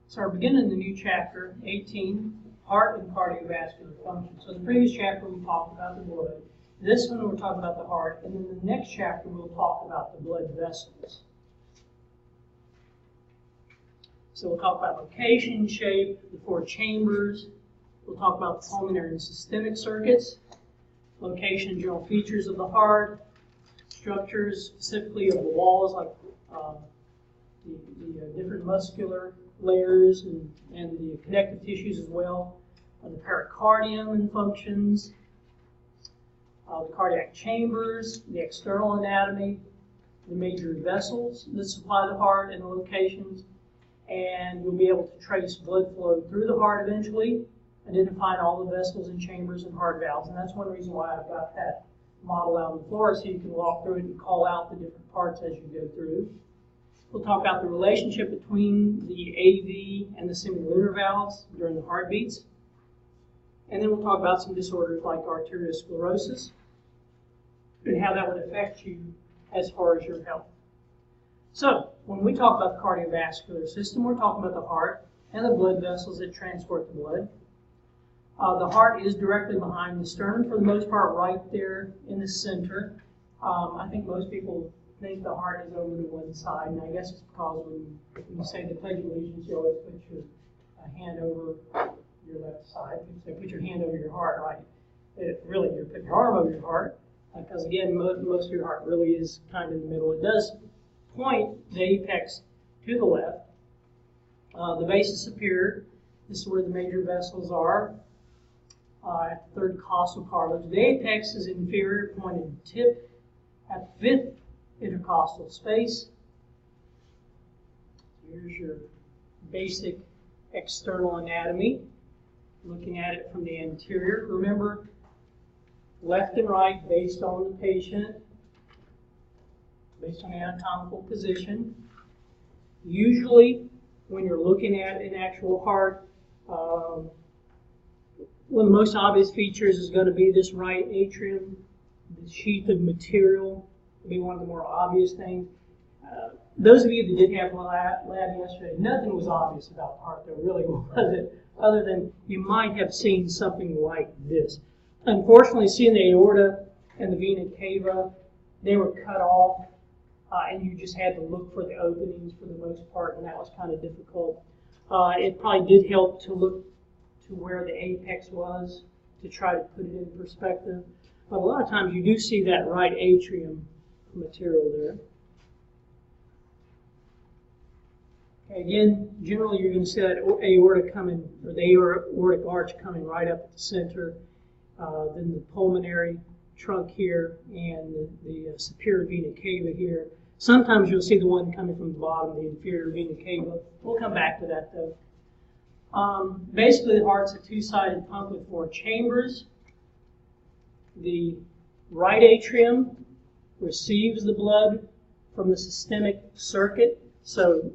So we're beginning the new chapter, 18, Heart and Cardiovascular Function. So the previous chapter we talked about the blood. This one we're talking about the heart. And then the next chapter we'll talk about the blood vessels. So we'll talk about location, shape, the four chambers. We'll talk about the pulmonary and systemic circuits, location and general features of the heart, structures specifically of the walls, like the different muscular layers and the connective tissues as well, the pericardium and functions, the cardiac chambers, the external anatomy, the major vessels that supply the heart and the locations, and you'll be able to trace blood flow through the heart eventually, identifying all the vessels and chambers and heart valves. And that's one reason why I've got that model out on the floor, so you can walk through it and call out the different parts as you go through. We'll talk about the relationship between the AV and the semilunar valves during the heartbeats. And then we'll talk about some disorders like arteriosclerosis and how that would affect you as far as your health. So, when we talk about the cardiovascular system, we're talking about the heart and the blood vessels that transport the blood. The heart is directly behind the sternum, for the most part, right there in the center. I think most people think the heart is over to one side, and I guess it's because when you say the Pledge of Allegiance, you always put your hand over your left side. You say put your hand over your heart, right? Really, you're putting your arm over your heart, because again, most of your heart really is kind of in the middle. It does point the apex to the left. The base is superior. This is where the major vessels are. At the third costal cartilage. The apex is inferior, pointed tip at the fifth intercostal space. Here's your basic external anatomy. Looking at it from the anterior. Remember, left and right based on the patient, based on the anatomical position. Usually, when you're looking at an actual heart, one of the most obvious features is going to be this right atrium, the sheath of material will be one of the more obvious things. Those of you that did have lab yesterday, nothing was obvious about the heart. There really wasn't, other than you might have seen something like this. Unfortunately, seeing the aorta and the vena cava, they were cut off, and you just had to look for the openings for the most part, and that was kind of difficult. It probably did help to look to where the apex was to try to put it in perspective. But a lot of times you do see that right atrium material there. Okay, again, generally you're going to see that aorta coming, or the aortic arch coming right up at the center, then the pulmonary trunk here, and the superior vena cava here. Sometimes you'll see the one coming from the bottom, the inferior vena cava. We'll come back to that though. Basically, the heart's a two-sided pump with four chambers. The right atrium receives the blood from the systemic circuit. So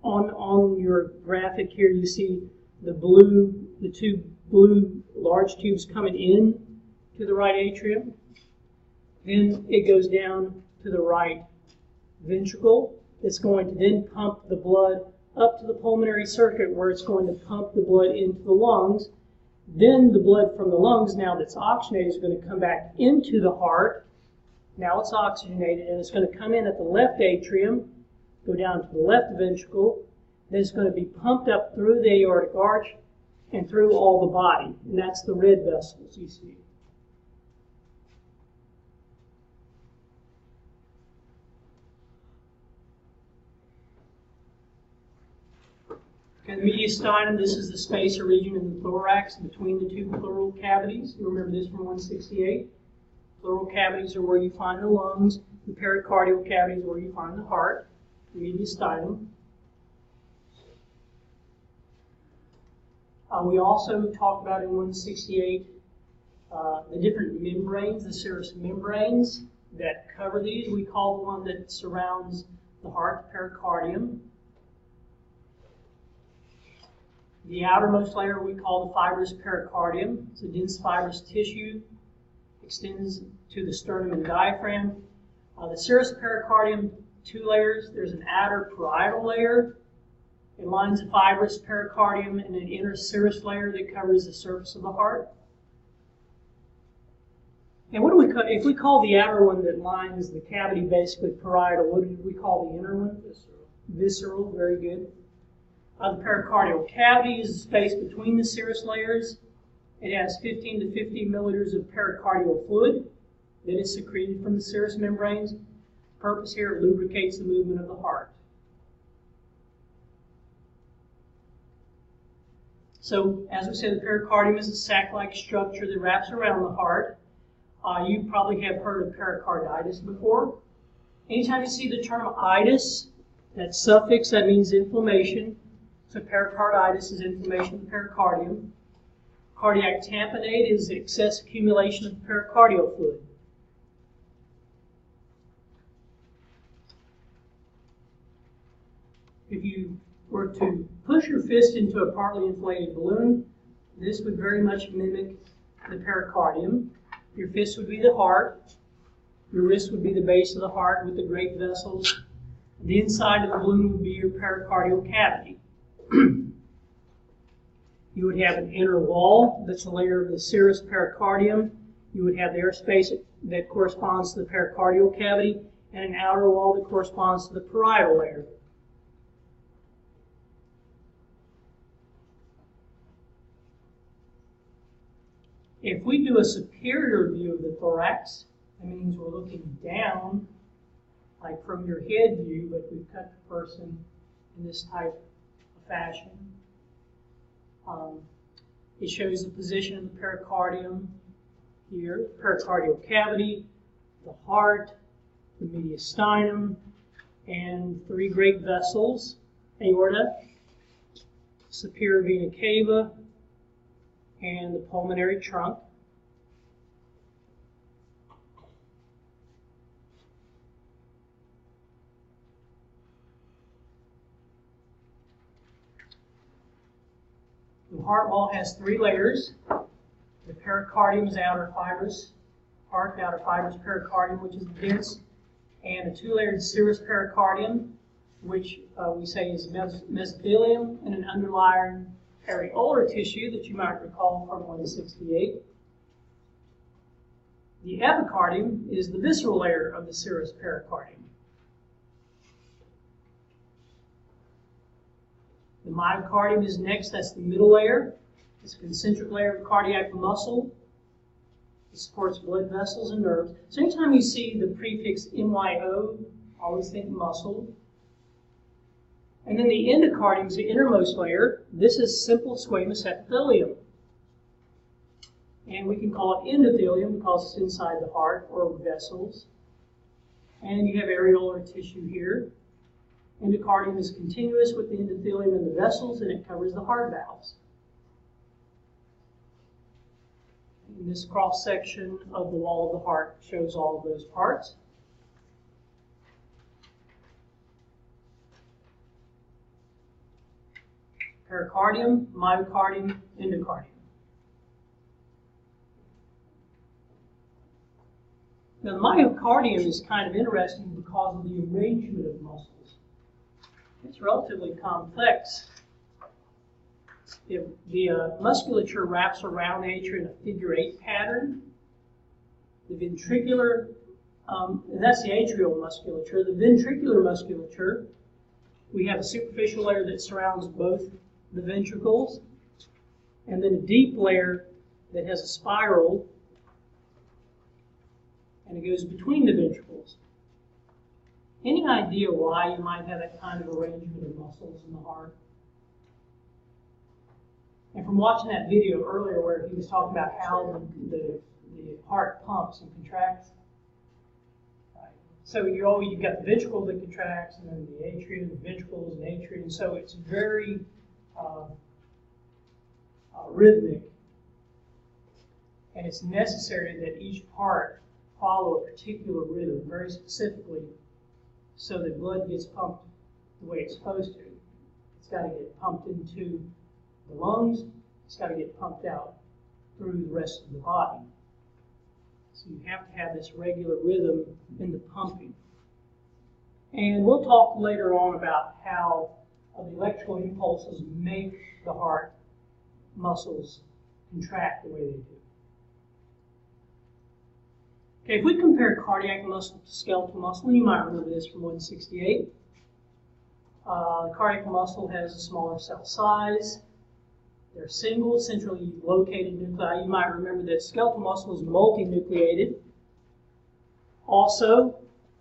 on your graphic here, you see the two blue large tubes coming in to the right atrium. Then it goes down to the right ventricle. It's going to then pump the blood up to the pulmonary circuit, where it's going to pump the blood into the lungs. Then the blood from the lungs, now that's oxygenated, is going to come back into the heart. Now it's oxygenated, and it's going to come in at the left atrium, go down to the left ventricle. Then it's going to be pumped up through the aortic arch and through all the body. And that's the red vessels you see. Okay, the mediastinum, this is the space or region in the thorax between the two pleural cavities. You remember this from 168. Pleural cavities are where you find the lungs. The pericardial cavity is where you find the heart, the mediastinum. We also talked about in 168 the different membranes, the serous membranes that cover these. We call the one that surrounds the heart the pericardium. The outermost layer we call the fibrous pericardium. It's a dense fibrous tissue, extends to the sternum and diaphragm. The serous pericardium, two layers. There's an outer parietal layer It lines a fibrous pericardium and an inner serous layer that covers the surface of the heart. And what do we call, if we call the outer one that lines the cavity basically parietal, what do we call the inner one? Visceral. Visceral, very good. The pericardial cavity is the space between the serous layers. It has 15 to 50 milliliters of pericardial fluid that is secreted from the serous membranes. The purpose here, it lubricates the movement of the heart. So, as we said, the pericardium is a sac-like structure that wraps around the heart. You probably have heard of pericarditis before. Anytime you see the term itis, that suffix, that means inflammation. So pericarditis is inflammation of the pericardium. Cardiac tamponade is excess accumulation of pericardial fluid. If you were to push your fist into a partly inflated balloon, this would very much mimic the pericardium. Your fist would be the heart. Your wrist would be the base of the heart with the great vessels. The inside of the balloon would be your pericardial cavity. You would have an inner wall that's a layer of the serous pericardium. You would have the airspace that corresponds to the pericardial cavity, and an outer wall that corresponds to the parietal layer. If we do a superior view of the thorax, that means we're looking down, like from your head view, but we've cut the person in this type of fashion. It shows the position of the pericardium here, pericardial cavity, the heart, the mediastinum, and three great vessels: aorta, superior vena cava, and the pulmonary trunk. The heart wall has three layers. The pericardium is outer fibrous heart, outer fibrous pericardium, which is dense, and a two-layered serous pericardium, which we say is mesothelium, and an underlying areolar tissue that you might recall from 168. The epicardium is the visceral layer of the serous pericardium. The myocardium is next, that's the middle layer. It's a concentric layer of cardiac muscle. It supports blood vessels and nerves. So anytime you see the prefix MYO, always think muscle. And then the endocardium is the innermost layer. This is simple squamous epithelium. And we can call it endothelium because it's inside the heart or vessels. And you have areolar tissue here. Endocardium is continuous with the endothelium and the vessels, and it covers the heart valves. And this cross-section of the wall of the heart shows all of those parts. Pericardium, myocardium, endocardium. Now, the myocardium is kind of interesting because of the arrangement of muscles. It's relatively complex. The musculature wraps around the atria in a figure-8 pattern. The ventricular, and that's the atrial musculature. The ventricular musculature, we have a superficial layer that surrounds both the ventricles, and then a deep layer that has a spiral, and it goes between the ventricles. Any idea why you might have that kind of arrangement of muscles in the heart? And from watching that video earlier where he was talking about how the heart pumps and contracts, right? So you've got the ventricle that contracts, and then the atrium, the ventricles, and atrium. So it's very rhythmic, and it's necessary that each part follow a particular rhythm very specifically, so that blood gets pumped the way it's supposed to. It's got to get pumped into the lungs. It's got to get pumped out through the rest of the body. So you have to have this regular rhythm in the pumping. And we'll talk later on about how of the electrical impulses make the heart muscles contract the way they do. Okay, if we compare cardiac muscle to skeletal muscle, and you might remember this from 168, the cardiac muscle has a smaller cell size. They're single, centrally located nuclei. You might remember that skeletal muscle is multinucleated. Also,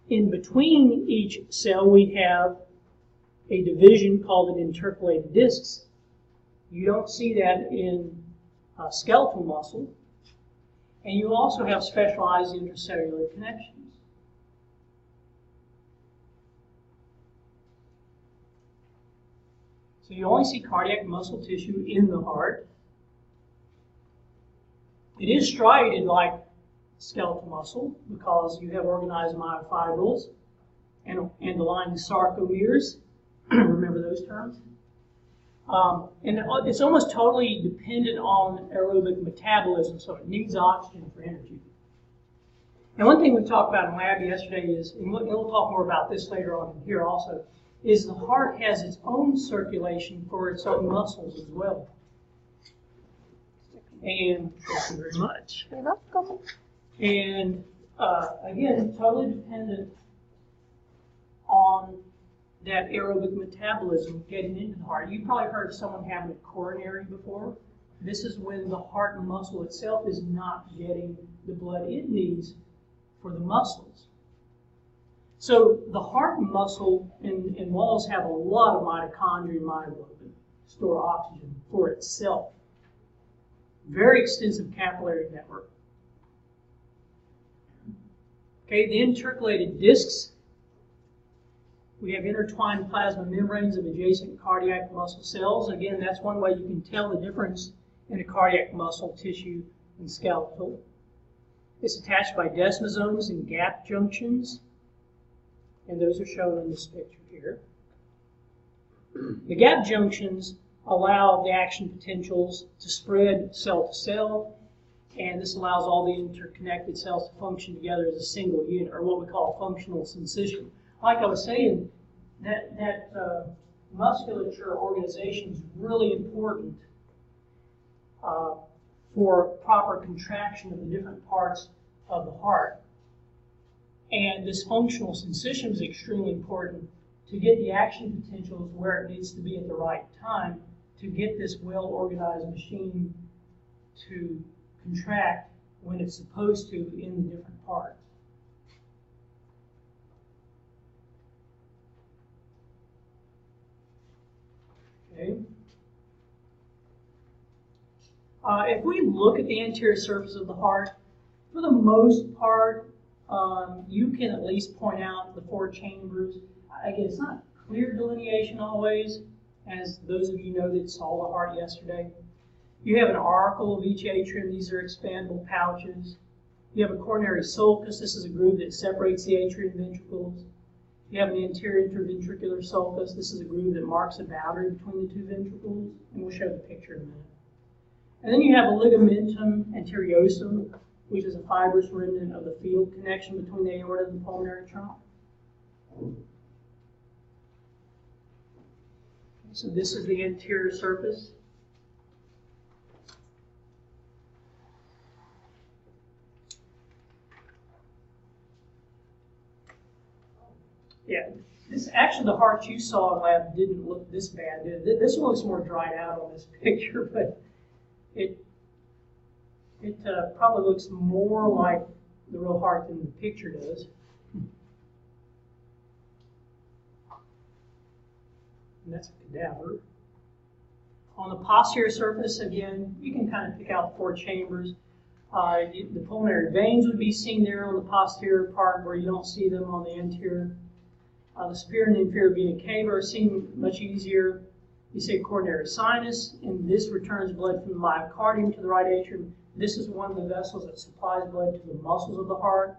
in between each cell, we have a division called an intercalated discs. You don't see that in skeletal muscle. And you also have specialized intercellular connections. So you only see cardiac muscle tissue in the heart. It is striated like skeletal muscle because you have organized myofibrils and the lining sarcomeres. Remember those terms? And it's almost totally dependent on aerobic metabolism, so it needs oxygen for energy. And one thing we talked about in lab yesterday is, and we'll talk more about this later on here also, is the heart has its own circulation for its own muscles as well. And thank you very much. You're welcome. And again, totally dependent on that aerobic metabolism getting into the heart. You've probably heard of someone having a coronary before. This is when the heart muscle itself is not getting the blood it needs for the muscles. So the heart muscle and walls have a lot of mitochondria and myoglobin, store oxygen for itself. Very extensive capillary network. Okay, the intercalated discs. We have intertwined plasma membranes of adjacent cardiac muscle cells. Again, that's one way you can tell the difference in a cardiac muscle tissue and skeletal. It's attached by desmosomes and gap junctions, and those are shown in this picture here. The gap junctions allow the action potentials to spread cell to cell, and this allows all the interconnected cells to function together as a single unit, or what we call functional syncytium. Like I was saying, that musculature organization is really important for proper contraction of the different parts of the heart. And this functional syncytium is extremely important to get the action potentials where it needs to be at the right time to get this well-organized machine to contract when it's supposed to in the different parts. Okay. If we look at the anterior surface of the heart, for the most part, you can at least point out the four chambers. Again, it's not clear delineation always, as those of you know that saw the heart yesterday. You have an auricle of each atrium. These are expandable pouches. You have a coronary sulcus. This is a groove that separates the atrium ventricles. You have an anterior interventricular sulcus. This is a groove that marks a boundary between the two ventricles, and we'll show the picture in a minute. And then you have a ligamentum anteriosum, which is a fibrous remnant of the field connection between the aorta and the pulmonary trunk. So this is the anterior surface. Yeah, this actually the heart you saw in lab didn't look this bad, did it? This one looks more dried out on this picture, but it probably looks more like the real heart than the picture does. And that's a cadaver. On the posterior surface, again, you can kind of pick out the four chambers. The pulmonary veins would be seen there on the posterior part where you don't see them on the anterior. The superior and inferior vena cava are seen much easier. You see a coronary sinus, and this returns blood from the myocardium to the right atrium. This is one of the vessels that supplies blood to the muscles of the heart.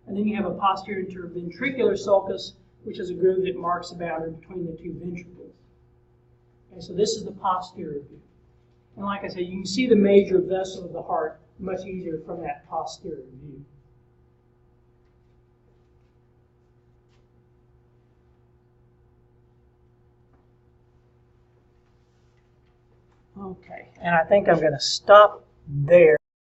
And then you have a posterior interventricular sulcus, which is a groove that marks the boundary between the two ventricles. Okay, so this is the posterior view. And like I said, you can see the major vessel of the heart much easier from that posterior view. Okay, and I think I'm going to stop there.